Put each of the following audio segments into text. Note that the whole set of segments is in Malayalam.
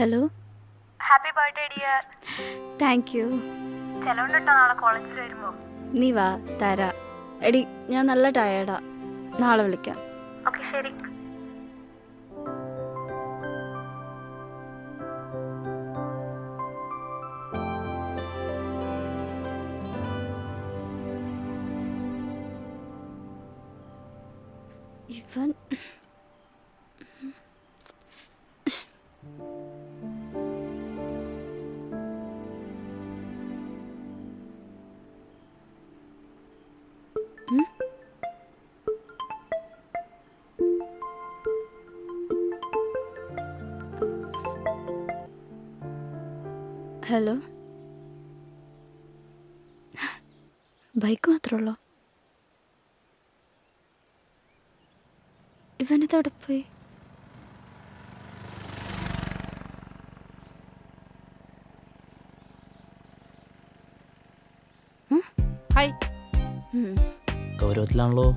Hello. Happy birthday dear. Thank you. ചെലവുണ്ടോ നാളെ കോളേജിൽ വരുമ്പോ? നീ വാ, തരാ. എടി, ഞാൻ നല്ല ടയേർഡാ. നാളെ വിളിക്കാം. ഓക്കെ, ശരി. ഇവൻ ഹലോ. ബൈക്ക് മാത്രമേ ഉള്ളൂ. ഇവനെതവിടെ പോയി? ഹായ്. ഗൗരവത്തിലാണല്ലോ.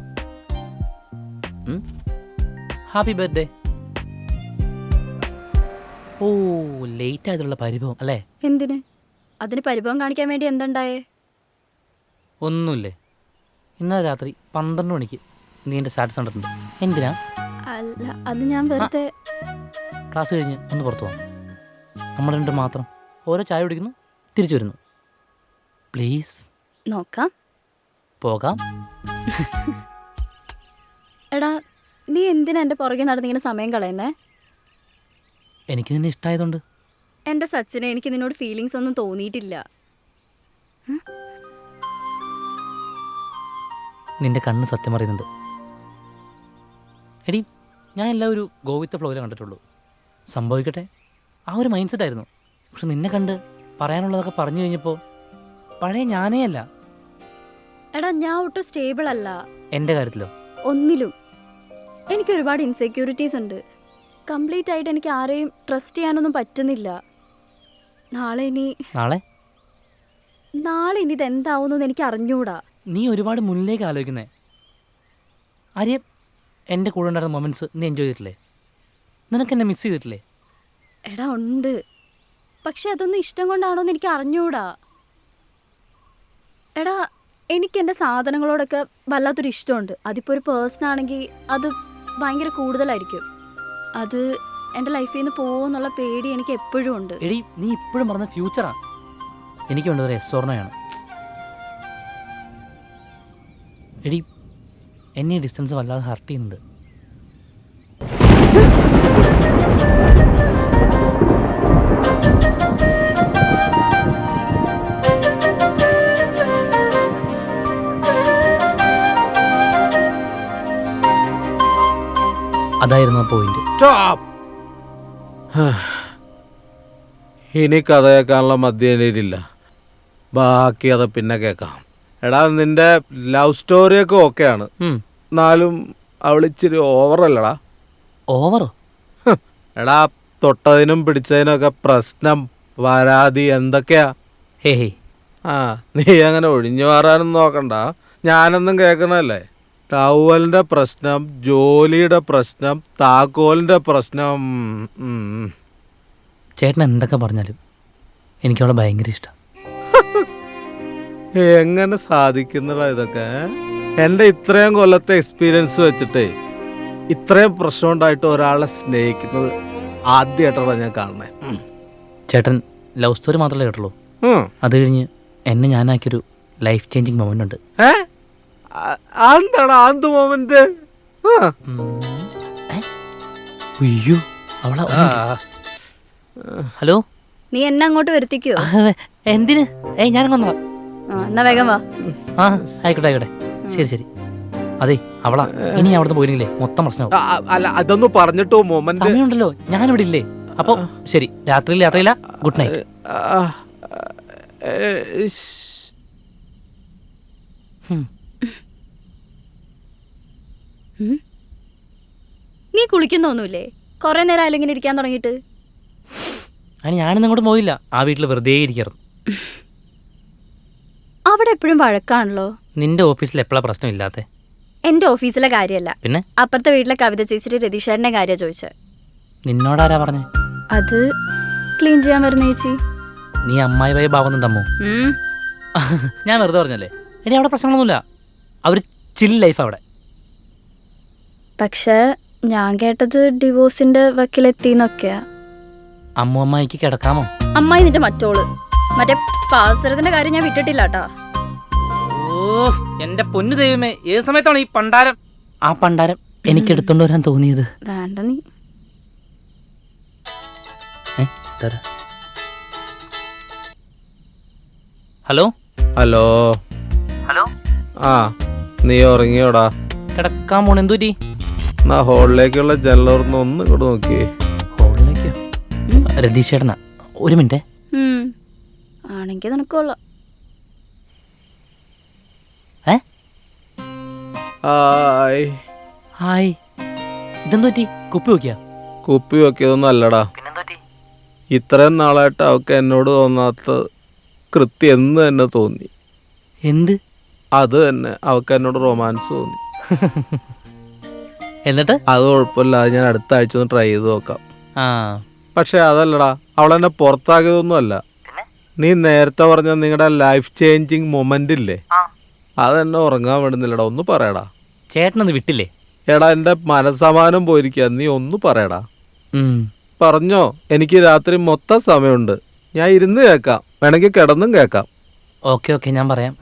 Happy birthday. ഓ, ലേറ്റ് ആയതുള്ള പരിഭവം അല്ലേ? എന്തിന്? അതിന് പരിഭവം കാണിക്കാൻ വേണ്ടി എന്തുണ്ടായേ? ഒന്നുമില്ലേ. ഇന്നലെ രാത്രി 12 മണിക്ക് നീ എൻ്റെ സ്റ്റാറ്റസ് കണ്ടിട്ടുണ്ട്. എന്തിനാ? അല്ല, അത് ഞാൻ വെറുതെ. ക്ലാസ് കഴിഞ്ഞ് ഒന്ന് പുറത്തു പോകാം. നമ്മൾ രണ്ടും മാത്രം. ഓരോ ചായ കുടിക്കുന്നു, തിരിച്ചു വരുന്നു. പ്ലീസ്. നോക്കാം. പോകാം. എടാ, നീ എന്തിനാ എൻ്റെ പുറകെ നടന്നിങ്ങനെ സമയം കളയുന്നേ? എനിക്ക് നിന്നെ ഇഷ്ടമായതുകൊണ്ട്. എൻ്റെ സച്ചിനെ, എനിക്ക് നിന്നോട് ഫീലിങ്സ് ഒന്നും തോന്നിയിട്ടില്ല. നിന്റെ കണ്ണ് സത്യം പറയുന്നുണ്ട്. എടി, ഞാൻ എല്ലാം ഒരു ഗോ വിത്ത് ഫ്ലോയിൽ കണ്ടിട്ടുള്ളൂ. സംഭവിക്കട്ടെ, ആ ഒരു മൈൻഡ് സെറ്റ് ആയിരുന്നു. പക്ഷെ നിന്നെ കണ്ട് പറയാനുള്ളതൊക്കെ പറഞ്ഞു കഴിഞ്ഞപ്പോൾ പഴയ ഞാനേ അല്ല. എടാ, ഞാൻ ഒട്ടും സ്റ്റേബിൾ അല്ല. എൻ്റെ കാര്യത്തിലോ? ഒന്നിലും. എനിക്ക് ഒരുപാട് ഇൻസെക്യൂരിറ്റീസ് ഉണ്ട്. കംപ്ലീറ്റ് ആയിട്ട് എനിക്ക് ആരെയും ട്രസ്റ്റ് ചെയ്യാനൊന്നും പറ്റുന്നില്ല. നാളെ ഇനി ഇതെന്താവുമെന്ന് എനിക്ക് അറിഞ്ഞൂടാ. നീ ഒരുപാട് മുന്നിലേക്ക് ആലോചിക്കുന്നേ. ആര്യ, എൻ്റെ കൂടെ ഉണ്ടായിരുന്ന മൊമെൻറ്റ്സ് നീ എൻജോയ് ചെയ്തിട്ടില്ലേ? നിനക്കെന്നെ മിസ് ചെയ്തിട്ടില്ലേ? എടാ, ഉണ്ട്. പക്ഷെ അതൊന്നും ഇഷ്ടം കൊണ്ടാണോന്ന് എനിക്ക് അറിഞ്ഞൂടാ. എടാ, എനിക്ക് എൻ്റെ സാധനങ്ങളോടൊക്കെ വല്ലാത്തൊരു ഇഷ്ടമുണ്ട്. അതിപ്പോൾ ഒരു പേഴ്സൺ ആണെങ്കിൽ അത് ഭയങ്കര കൂടുതലായിരിക്കും. അത് എൻ്റെ ലൈഫിൽ നിന്ന് പോകുമെന്നുള്ള പേടി എനിക്ക് എപ്പോഴും ഉണ്ട്. എടി, നീ ഇപ്പോഴും പറഞ്ഞ ഫ്യൂച്ചറാണ്. എനിക്ക് വേണ്ടത് ഒരു എസ്വർണയാണ്. എടി, എന്നെ ഡിസ്റ്റൻസ് വല്ലാതെ ഹർട്ട് ചെയ്യുന്നുണ്ട്. അതായിരുന്നു ആ പോയിന്റ്. ഇനി കഥ കേൾക്കാനുള്ള മധ്യനില്ല. ബാക്കി അത് പിന്നെ കേൾക്കാം. എടാ, നിന്റെ ലവ് സ്റ്റോറിയൊക്കെ ഓക്കെയാണ്. എന്നാലും അവളിച്ചിരി ഓവറല്ലടാ. ഓവറോ? എടാ, തൊട്ടതിനും പിടിച്ചതിനൊക്കെ പ്രശ്നം, പരാതി എന്തൊക്കെയാ. ഹേ, നീ അങ്ങനെ ഒഴിഞ്ഞു മാറാനും നോക്കണ്ട. ഞാനൊന്നും കേൾക്കണല്ലേ. ടവലിന്റെ പ്രശ്നം, ജോലിയുടെ പ്രശ്നം, താക്കോലിന്റെ പ്രശ്നം. ചേട്ടൻ എന്തൊക്കെ പറഞ്ഞാലും എനിക്കവളെ ഭയങ്കര ഇഷ്ടം. എങ്ങനെ സാധിക്കുന്നതാ ഇതൊക്കെ? എൻ്റെ ഇത്രയും കൊല്ലത്തെ എക്സ്പീരിയൻസ് വെച്ചിട്ടേ ഇത്രയും പ്രശ്നം ഉണ്ടായിട്ട് ഒരാളെ സ്നേഹിക്കുന്നത് ആദ്യമായിട്ടാണ് ഞാൻ കാണണേ. ചേട്ടൻ ലവ് സ്റ്റോറി മാത്രമല്ലേ കേട്ടുള്ളൂ. അത് കഴിഞ്ഞ് എന്നെ ഞാനാക്കിയൊരു ലൈഫ് ചേഞ്ചിങ് മൊമെന്റ് ഉണ്ട്. എന്താണ് ആന്ത് മൊമെന്റ്? അയ്യോ, അവളാ. ഹലോ. നീ എന്നെ അങ്ങോട്ട് വരുത്തിക്കോ? എന്തിന്? ഞാനങ്ങ് വാ. എന്നാ വേഗം വാ. ആയിക്കോട്ടെ. ശരി. അതെ, അവളാ. ഇനി അവിടുന്ന് പോയില്ലെങ്കിലേ മൊത്തം പ്രശ്നമാവും. അല്ല, അതൊന്നും പറഞ്ഞിട്ടോ മൊമെന്റ്. സമയമുണ്ടല്ലോ, ഞാനിവിടെ ഇല്ലേ. അപ്പൊ ശരി, രാത്രിയില്ല. Good night. നീ കുളിക്കുന്നൊന്നുമില്ലേ? കുറെ നേരം അല്ലെങ്കിൽ ഇരിക്കാൻ തുടങ്ങിയിട്ട്. അതിന് ഞാനിന്ന് അങ്ങോട്ട് പോയില്ല. ആ വീട്ടിൽ വെറുതെ ഇരിക്കാറുണ്ട്. അവിടെ എപ്പോഴും വഴക്കാണല്ലോ. നിന്റെ ഓഫീസിൽ എപ്പോഴാ പ്രശ്നമില്ലാത്തെ? എന്റെ ഓഫീസിലെ കാര്യമല്ല, പിന്നെ അപ്പുറത്തെ വീട്ടിലെ കവിത ചേച്ചിയുടെ രതീഷേട്ടന്റെ കാര്യ ചോദിച്ചത്. നിന്നോടാരാ പറഞ്ഞേ? അത് ക്ലീൻ ചെയ്യാൻ വരുന്ന ചേച്ചി? നീ അമ്മായി വയ ഭാവുന്നുണ്ടമ്മോ? ഉം. ഞാൻ വെറുതെ പറഞ്ഞല്ലേ. എടി അവിടെ പ്രശ്നങ്ങളൊന്നുമില്ല. അവർ ചിൽ ലൈഫ് അവിടെ. പക്ഷേ ഞാൻ കേട്ടത് ഡിവോഴ്സിന്റെ വക്കിലെത്തിന്നൊക്കെയാ. അമ്മുമ്മയ്ക്ക് കിടക്കാമോ? അമ്മായി നിന്റെ മറ്റോള് മറ്റേ പാസരത്തിന്റെ കാര്യം ഞാൻ വിട്ടിട്ടില്ല കേട്ടാ. ഓ എന്റെ പൊന്നു ദൈവമേ, ഏത് സമയത്താണ് ഈ പണ്ടാരം? ആ പണ്ടാരം എനിക്ക് എടുത്തോണ്ട് വരാൻ തോന്നിയത്. വേണ്ട നീ. Hello hello. ഹലോ. ആ നീ ഉറങ്ങിയോടാ? കിടക്കാൻ പോണ എന്തുപറ്റി? എന്നാ ഹോളിലേക്കുള്ള ജനലോർന്ന് ഒന്ന് ഇങ്ങോട്ട് നോക്കിയേ. ഹോളിലേക്കോ? രതീഷ് ചേട്ടനാ. ഒരു മിനിറ്റ്. ആണെങ്കി നിനക്കൊള്ളാം. ഹായ്. ഹായ്. ഇതെന്തു പറ്റി? കുപ്പി നോക്കിയാ? കുപ്പി വെക്കിയതൊന്നും അല്ലടാ. ഇത്രയും നാളായിട്ട് അവൾക്ക് എന്നോട് തോന്നാത്ത കൃത്യം എന്ന് തന്നെ തോന്നി. എന്ത്? അത് തന്നെ, അവൾക്ക് എന്നോട് റൊമാൻസ് തോന്നി. എന്നിട്ട്? അത് കുഴപ്പമില്ല, അത് ഞാൻ അടുത്ത ആഴ്ച ഒന്ന് ട്രൈ ചെയ്ത് നോക്കാം. ആ പക്ഷെ അതല്ലടാ, അവളെന്നെ പുറത്താക്കിയതൊന്നും അല്ല. നീ നേരത്തെ പറഞ്ഞ നിങ്ങളുടെ ലൈഫ് ചേഞ്ചിങ് മൊമെന്റ് ഇല്ലേ, അതെന്നെ ഉറങ്ങാൻ വേണ്ടുന്നില്ലടാ. ഒന്ന് പറയടാ. ചേട്ടനൊന്ന് വിട്ടില്ലേ? എടാ എൻ്റെ മനസ്സമാനം പോയിരിക്കുക, നീ ഒന്ന് പറയടാ. പറഞ്ഞോ. എനിക്ക് രാത്രി മൊത്തം സമയമുണ്ട്, ഞാൻ ഇരുന്ന് കേൾക്കാം, വേണമെങ്കിൽ കിടന്നും കേൾക്കാം. ഓക്കെ ഓക്കെ, ഞാൻ പറയാം.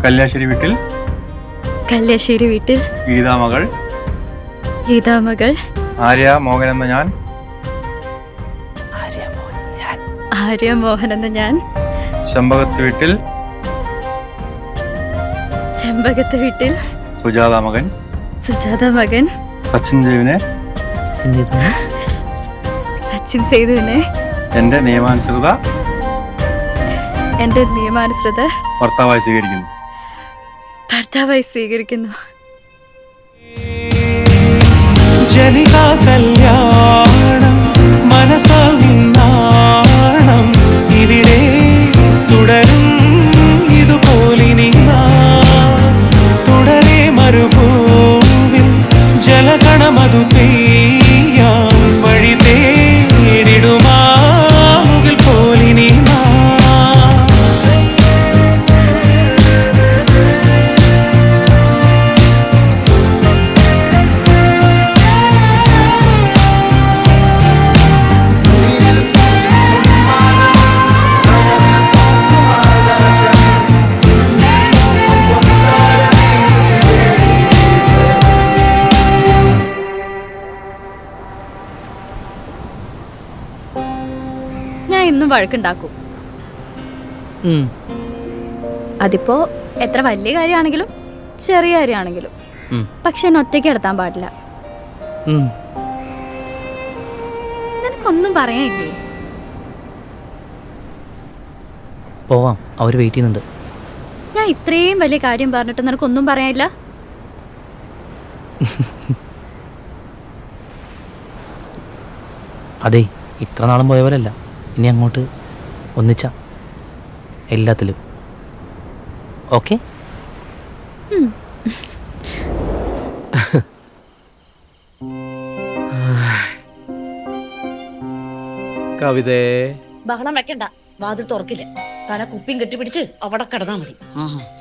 കല്യാശ്ശേരി വീട്ടിൽ കല്യാശ്ശേരി വീട്ടിൽ ഗീതാമകൾ ഗീതാമകൾ ആര്യ മോഹൻ എന്ന ഞാൻ ആര്യ മോഹൻ എന്ന ഞാൻ ചെമ്പകത്ത് വീട്ടിൽ ചെമ്പകത്ത് വീട്ടിൽ സുജാത മകൻ സുജാത മകൻ സച്ചിൻ ദേവിനെ സച്ചിൻ സേതുവിനെ എന്റെ നിയമാനുസൃത ഭർത്താവായി സ്വീകരിക്കുന്നു. ജനികാ കല്യാണം മനസ്സാൽ നിന്നാണം ഇവിടെ തുടരും ഇതുപോലിനി തുടരെ മരുഭൂവിൽ ജലകണമതു പെയ്യാം വഴി തേടിടുമാ മുകിൽ പോലിനി ഞാൻ ഇന്നും വഴക്കുണ്ടാക്കും. അതിപ്പോ എത്ര വലിയ കാര്യമാണെങ്കിലും ചെറിയ കാര്യമാണെങ്കിലും. പക്ഷെ എന്നെ ഒറ്റയ്ക്ക് എടുത്താൻ പാടില്ല. നിനക്കൊന്നും പറയാനില്ലേ? പോവാം, അവർ വെയിറ്റ് ചെയ്യുന്നുണ്ട്. ഞാൻ ഇത്രയും വലിയ കാര്യം പറഞ്ഞിട്ട് നിനക്കൊന്നും പറയാനില്ല? അതെ, ഇത്ര നാളും പോയവരല്ല, ഇനി അങ്ങോട്ട് ഒന്നിച്ച എല്ലാത്തിലും. ഓക്കെ. കവിതേ, ബഹളം വെക്കണ്ട, വാതിൽ തുറക്കില്ല. തല കുപ്പിയും കെട്ടിപ്പിടിച്ച് അവിടെ കിടന്നാ മതി.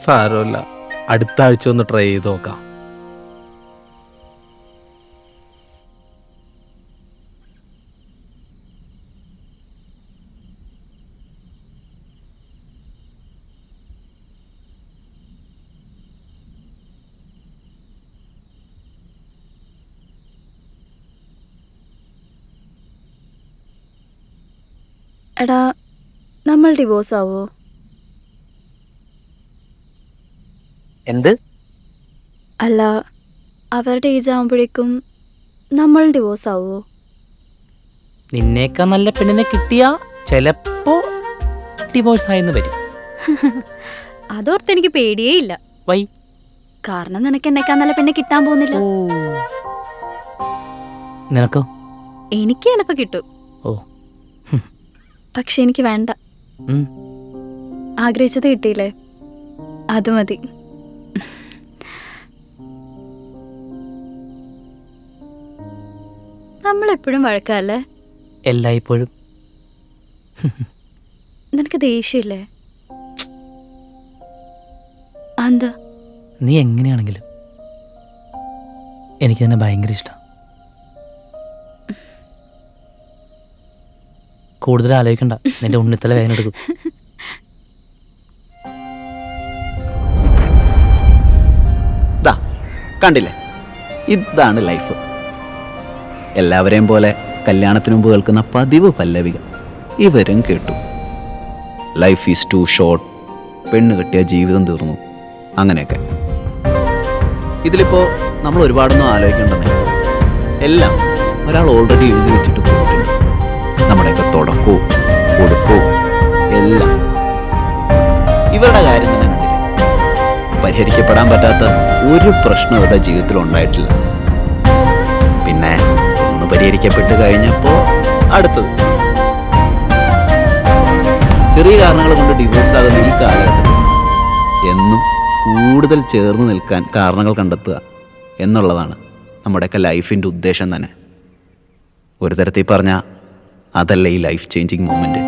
സാരമില്ല, അടുത്ത ആഴ്ച ഒന്ന് ട്രൈ ചെയ്ത് നോക്കാം. എടാ, നമ്മൾ ഡിവോഴ്സ് ആവോ? എന്ത്? അല്ല, അവരുടെ ഏജ് ആവുമ്പോഴേക്കും നമ്മൾ ഡിവോഴ്സ് ആവോ? നിന്നേക്കാ നല്ല പെണ്ണിനെ കിട്ടിയാ ചിലപ്പോ ഡിവോഴ്സ് ആയെന്ന് വരും. അതോർത്ത് എനിക്ക് പേടിയേ ഇല്ല. വൈ? കാരണം നിനക്ക് എന്നെക്കാൾ നല്ല പെണ്ണെ കിട്ടാൻ പോകുന്നില്ല. നിനക്കോ? എനിക്ക് ചിലപ്പോ കിട്ടും. ഓ. പക്ഷെ എനിക്ക് വേണ്ട. ഉം. ആഗ്രഹിച്ചത് കിട്ടിയില്ലേ, അത് മതി. നമ്മളെപ്പോഴും വഴക്കല്ലേ? എല്ലായ്പ്പോഴും. നിനക്ക് ദേഷ്യമില്ലേ? എന്താ? നീ എങ്ങനെയാണെങ്കിലും എനിക്ക് തന്നെ ഭയങ്കര ഇഷ്ടം. കൂടുതൽ ആലോചിക്കണ്ട, നിന്റെ ഉണ്ണിത്തല വേദന എടുക്കും. കണ്ടില്ലേ, ഇതാണ് ലൈഫ്. എല്ലാവരെയും പോലെ കല്യാണത്തിന് മുമ്പ് കേൾക്കുന്ന പതിവ് പല്ലവികൾ ഇവരും കേട്ടു. ലൈഫ് ഈസ് ടു ഷോർട്ട്, പെണ്ണ് കെട്ടിയ ജീവിതം തീർന്നു, അങ്ങനെയൊക്കെ. ഇതിലിപ്പോൾ നമ്മൾ ഒരുപാടൊന്നും ആലോചിക്കേണ്ടെന്നേ. എല്ലാം ഒരാൾ ഓൾറെഡി എഴുതി വെച്ചിട്ട് പോയിട്ടുണ്ട്. നമ്മുടെയൊക്കെ തുടക്കവും ഒടുക്കവും എല്ലാം. ഇവരുടെ കാര്യം തന്നെ കണ്ടില്ലേ, പരിഹരിക്കപ്പെടാൻ പറ്റാത്ത ഒരു പ്രശ്നം അവരുടെ ജീവിതത്തിൽ ഉണ്ടായിട്ടില്ല. പിന്നെ ഒന്ന് പരിഹരിക്കപ്പെട്ട് കഴിഞ്ഞപ്പോൾ അടുത്തത്. ചെറിയ കാരണങ്ങൾ കൊണ്ട് ഡിവോഴ്സ് ആകുന്ന ഈ കാലഘട്ടത്തിൽ എന്നും കൂടുതൽ ചേർന്ന് നിൽക്കാൻ കാരണങ്ങൾ കണ്ടെത്തുക എന്നുള്ളതാണ് നമ്മുടെയൊക്കെ ലൈഫിൻ്റെ ഉദ്ദേശം തന്നെ. ഒരു തരത്തിൽ പറഞ്ഞാൽ അതല്ല ഈ ലൈഫ് ചേഞ്ചിങ് മൂമെൻറ്റ്.